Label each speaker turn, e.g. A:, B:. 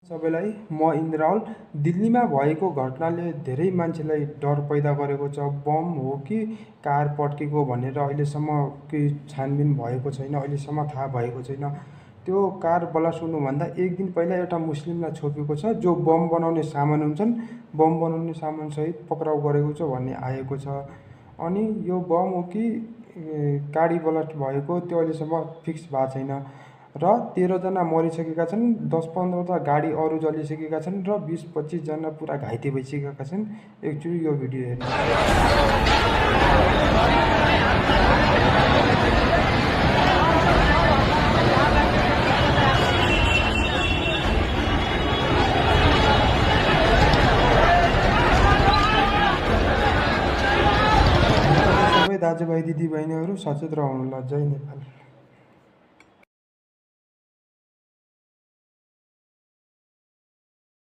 A: सबैलाई म इन्द्रावल। दिल्लीमा भएको घटनाले धेरै मान्छेलाई डर पैदा गरेको छ। बम हो कि कार पड्केको भनेर अहिलेसम्म केही छानबिन भएको छैन, अहिलेसम्म थाहा भएको छैन। त्यो कार ब्लास्ट हुनुभन्दा एक दिन पहिला एउटा मुस्लिमलाई छोपेको छ, जो बम बनाउने सामान हुन्छन्, बम बनाउने सामानसहित पक्राउ गरेको छ भन्ने आएको छ। अनि यो बम हो कि गाडी ब्लास्ट भएको त्यो अहिलेसम्म फिक्स भएको छैन। र 13जना मरिसकेका छन्, 10-15 गाडी अरू जलिसकेका छन् र 20-25 जना पुरा घाइते भइसकेका छन्। एकचोटि यो भिडियो हेर्नु। सबै दाजुभाइ दिदीबहिनीहरू सचेत रहनुहोला। जय नेपाल।